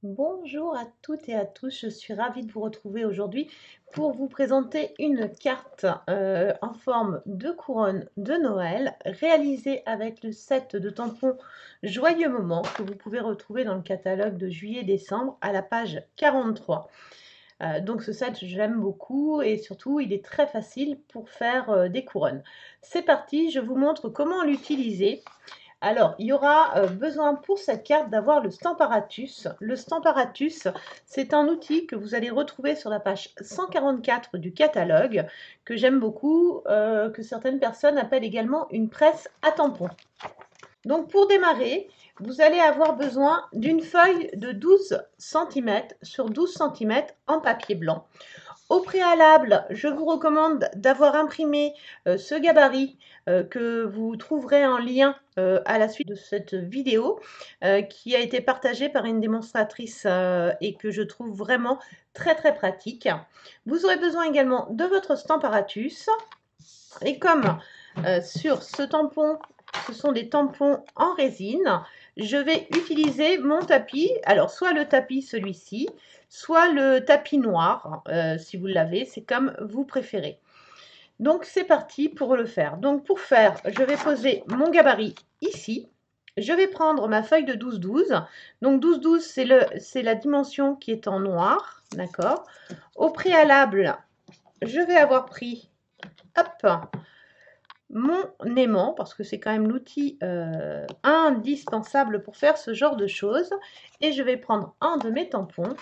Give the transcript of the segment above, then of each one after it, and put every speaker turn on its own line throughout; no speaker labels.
Bonjour à toutes et à tous, je suis ravie de vous retrouver aujourd'hui pour vous présenter une carte en forme de couronne de Noël réalisée avec le set de tampons Joyeux Moment que vous pouvez retrouver dans le catalogue de juillet-décembre à la page 43. Donc ce set, je l'aime beaucoup et surtout, il est très facile pour faire des couronnes. C'est parti, je vous montre comment l'utiliser. Alors, il y aura besoin pour cette carte d'avoir le Stamparatus. Le Stamparatus, c'est un outil que vous allez retrouver sur la page 144 du catalogue, que j'aime beaucoup, que certaines personnes appellent également une presse à tampons. Donc pour démarrer, vous allez avoir besoin d'une feuille de 12 cm sur 12 cm en papier blanc. Au préalable, je vous recommande d'avoir imprimé ce gabarit que vous trouverez en lien à la suite de cette vidéo qui a été partagée par une démonstratrice et que je trouve vraiment très pratique. Vous aurez besoin également de votre Stamparatus et comme sur ce tampon, ce sont des tampons en résine, je vais utiliser mon tapis, alors soit le tapis celui-ci, soit le tapis noir, si vous l'avez, c'est comme vous préférez. Donc c'est parti pour le faire. Donc pour faire, je vais poser mon gabarit ici. Je vais prendre ma feuille de 12-12. Donc 12-12, c'est la dimension qui est en noir, d'accord. Au préalable, je vais avoir pris, hop, mon aimant, parce que c'est quand même l'outil indispensable pour faire ce genre de choses. Et je vais prendre un de mes tampons.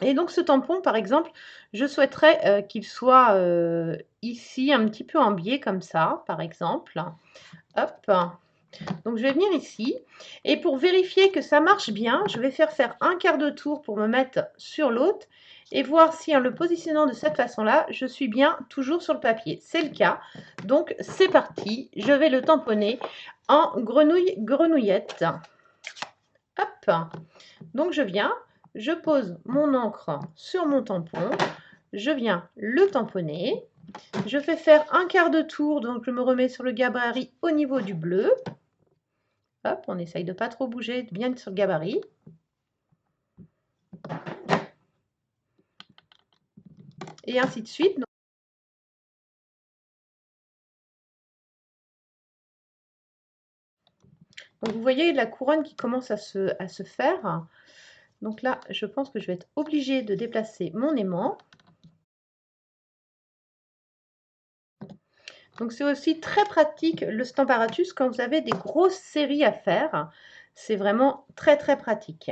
Et donc ce tampon, par exemple, je souhaiterais qu'il soit ici, un petit peu en biais, comme ça, par exemple. Hop. Donc je vais venir ici. Et pour vérifier que ça marche bien, je vais faire un quart de tour pour me mettre sur l'autre et voir si en le positionnant de cette façon-là, je suis bien toujours sur le papier. C'est le cas. Donc c'est parti. Je vais le tamponner en grenouillette. Hop. Donc je viens, je pose mon encre sur mon tampon, je viens le tamponner, je fais faire un quart de tour, donc je me remets sur le gabarit au niveau du bleu. Hop, on essaye de ne pas trop bouger, de bien être sur le gabarit. Et ainsi de suite. Donc vous voyez la couronne qui commence à se faire. Donc là, je pense que je vais être obligée de déplacer mon aimant. Donc c'est aussi très pratique le Stamparatus quand vous avez des grosses séries à faire. C'est vraiment très pratique.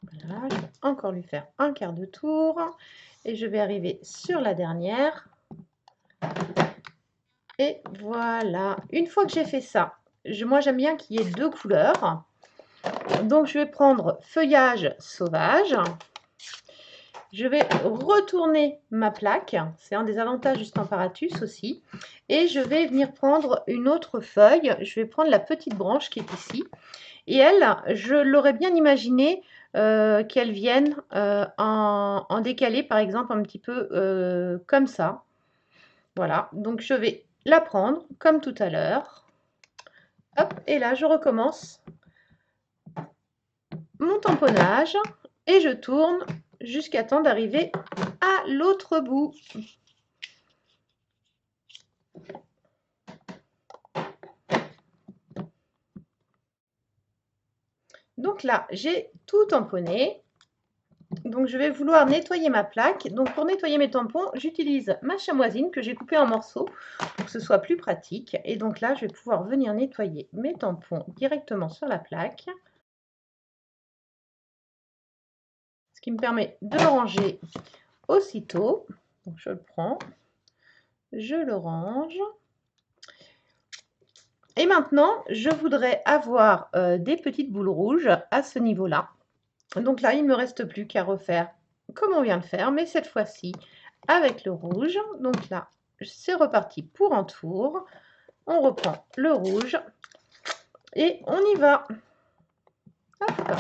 Voilà, je vais encore lui faire un quart de tour. Et je vais arriver sur la dernière. Et voilà. Une fois que j'ai fait ça, moi j'aime bien qu'il y ait deux couleurs. Donc je vais prendre feuillage sauvage. Je vais retourner ma plaque. C'est un des avantages du Stamparatus aussi. Et je vais venir prendre une autre feuille. Je vais prendre la petite branche qui est ici. Et elle, je l'aurais bien imaginé qu'elle vienne en décalé, par exemple, un petit peu comme ça. Voilà, donc je vais la prendre comme tout à l'heure. Hop, et là, je recommence mon tamponnage et je tourne jusqu'à temps d'arriver à l'autre bout. Donc là, j'ai tout tamponné. Donc je vais vouloir nettoyer ma plaque. Donc pour nettoyer mes tampons, j'utilise ma chamoisine que j'ai coupée en morceaux pour que ce soit plus pratique. Et donc là, je vais pouvoir venir nettoyer mes tampons directement sur la plaque. Ce qui me permet de le ranger aussitôt. Donc je le prends, je le range. Et maintenant, je voudrais avoir des petites boules rouges à ce niveau-là. Donc là, il ne me reste plus qu'à refaire comme on vient de faire, mais cette fois-ci avec le rouge. Donc là, c'est reparti pour un tour. On reprend le rouge et on y va. Hop.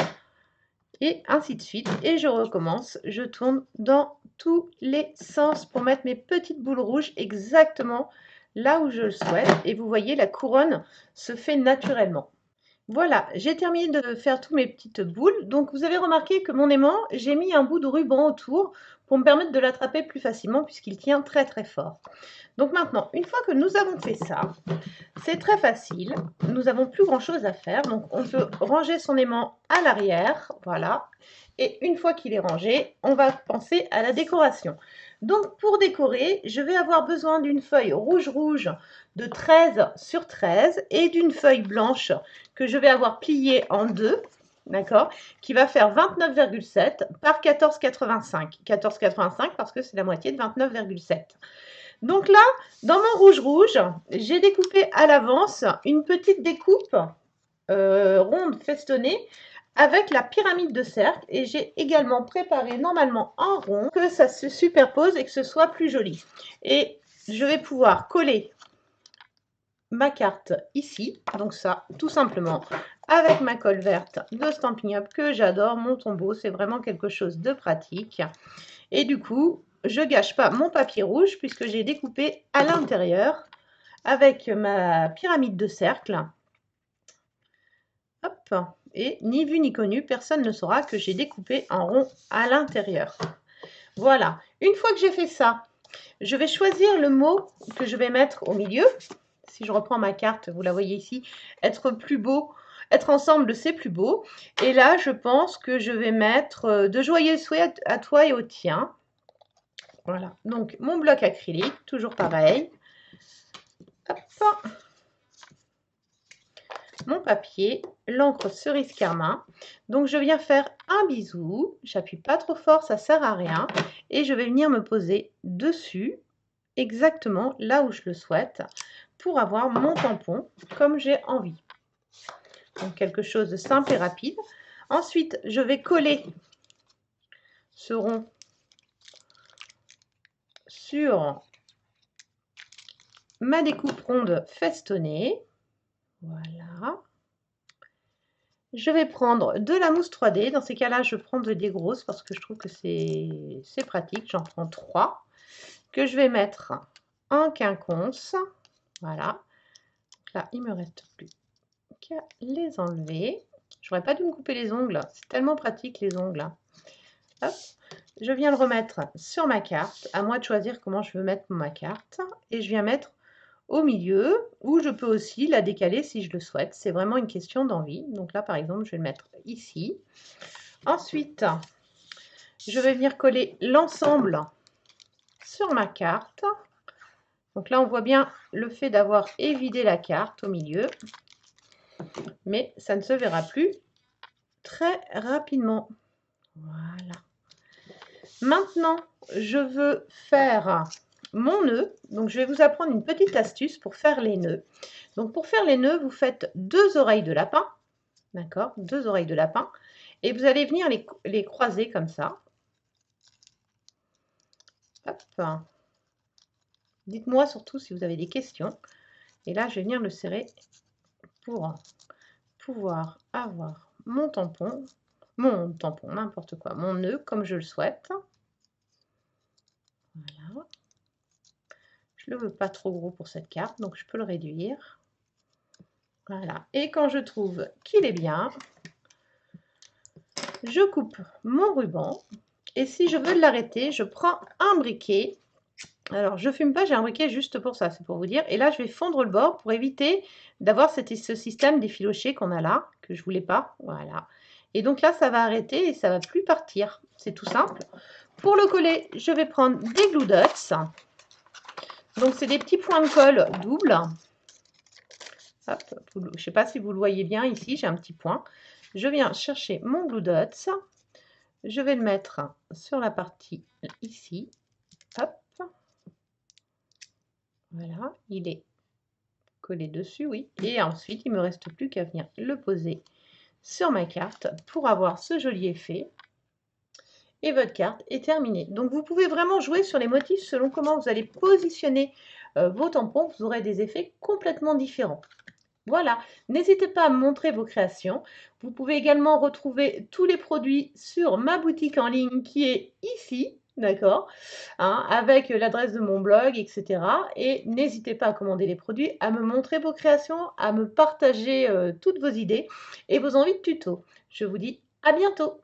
Et ainsi de suite. Et je recommence. Je tourne dans tous les sens pour mettre mes petites boules rouges exactement là où je le souhaite. Et vous voyez, la couronne se fait naturellement. Voilà, j'ai terminé de faire toutes mes petites boules. Donc vous avez remarqué que mon aimant, j'ai mis un bout de ruban autour pour me permettre de l'attraper plus facilement puisqu'il tient très très fort. Donc maintenant, une fois que nous avons fait ça, c'est très facile. Nous n'avons plus grand chose à faire. Donc on peut ranger son aimant à l'arrière, voilà. Et une fois qu'il est rangé, on va penser à la décoration. Donc pour décorer, je vais avoir besoin d'une feuille rouge de 13 sur 13 et d'une feuille blanche que je vais avoir pliée en deux, d'accord, qui va faire 29,7 par 14,85. 14,85 parce que c'est la moitié de 29,7. Donc là, dans mon rouge, j'ai découpé à l'avance une petite découpe ronde festonnée avec la pyramide de cercle et j'ai également préparé normalement en rond que ça se superpose et que ce soit plus joli. Et je vais pouvoir coller ma carte ici, donc ça tout simplement avec ma colle verte de Stampin' Up que j'adore, mon tombeau, c'est vraiment quelque chose de pratique. Et du coup, je gâche pas mon papier rouge puisque j'ai découpé à l'intérieur avec ma pyramide de cercle. Hop, et ni vu ni connu, personne ne saura que j'ai découpé en rond à l'intérieur. Voilà, une fois que j'ai fait ça, je vais choisir le mot que je vais mettre au milieu. Si je reprends ma carte, vous la voyez ici, être plus beau, être ensemble, c'est plus beau. Et là, je pense que je vais mettre de joyeux souhaits à toi et au tien. Voilà, donc mon bloc acrylique, toujours pareil. Hop. Mon papier, l'encre cerise carmin. Donc je viens faire un bisou, j'appuie pas trop fort, ça sert à rien. Et je vais venir me poser dessus, exactement là où je le souhaite, pour avoir mon tampon comme j'ai envie. Donc quelque chose de simple et rapide. Ensuite, je vais coller ce rond sur ma découpe ronde festonnée. Voilà. Je vais prendre de la mousse 3D. Dans ces cas-là, je prends des grosses parce que je trouve que c'est pratique. J'en prends 3 que je vais mettre en quinconce. Voilà. Là, il me reste plus qu'à les enlever. J'aurais pas dû me couper les ongles. C'est tellement pratique les ongles. Hop. Je viens le remettre sur ma carte. À moi de choisir comment je veux mettre ma carte. Et je viens mettre au milieu, ou je peux aussi la décaler si je le souhaite. C'est vraiment une question d'envie. Donc là, par exemple, je vais le mettre ici. Ensuite, je vais venir coller l'ensemble sur ma carte. Donc là, on voit bien le fait d'avoir évidé la carte au milieu. Mais ça ne se verra plus très rapidement. Voilà. Maintenant, je veux faire mon nœud. Donc, je vais vous apprendre une petite astuce pour faire les nœuds. Donc, pour faire les nœuds, vous faites 2 oreilles de lapin. D'accord, 2 oreilles de lapin. Et vous allez venir les croiser comme ça. Hop. Dites-moi surtout si vous avez des questions. Et là, je vais venir le serrer pour pouvoir avoir mon tampon, n'importe quoi, mon nœud comme je le souhaite. Voilà. Je ne le veux pas trop gros pour cette carte, donc je peux le réduire. Voilà. Et quand je trouve qu'il est bien, je coupe mon ruban. Et si je veux l'arrêter, je prends un briquet. Alors, je fume pas, j'ai un briquet juste pour ça, c'est pour vous dire. Et là, je vais fondre le bord pour éviter d'avoir ce système d'effiloché qu'on a là, que je voulais pas. Voilà. Et donc là, ça va arrêter et ça va plus partir. C'est tout simple. Pour le coller, je vais prendre des Glue Dots. Donc, c'est des petits points de colle doubles. Hop, je ne sais pas si vous le voyez bien ici, j'ai un petit point. Je viens chercher mon Glue Dots. Je vais le mettre sur la partie ici. Hop. Voilà, il est collé dessus, oui. Et ensuite, il ne me reste plus qu'à venir le poser sur ma carte pour avoir ce joli effet. Et votre carte est terminée. Donc, vous pouvez vraiment jouer sur les motifs selon comment vous allez positionner vos tampons. Vous aurez des effets complètement différents. Voilà, n'hésitez pas à me montrer vos créations. Vous pouvez également retrouver tous les produits sur ma boutique en ligne qui est ici. D'accord. hein, avec l'adresse de mon blog, etc. Et n'hésitez pas à commander les produits, à me montrer vos créations, à me partager toutes vos idées et vos envies de tuto. Je vous dis à bientôt.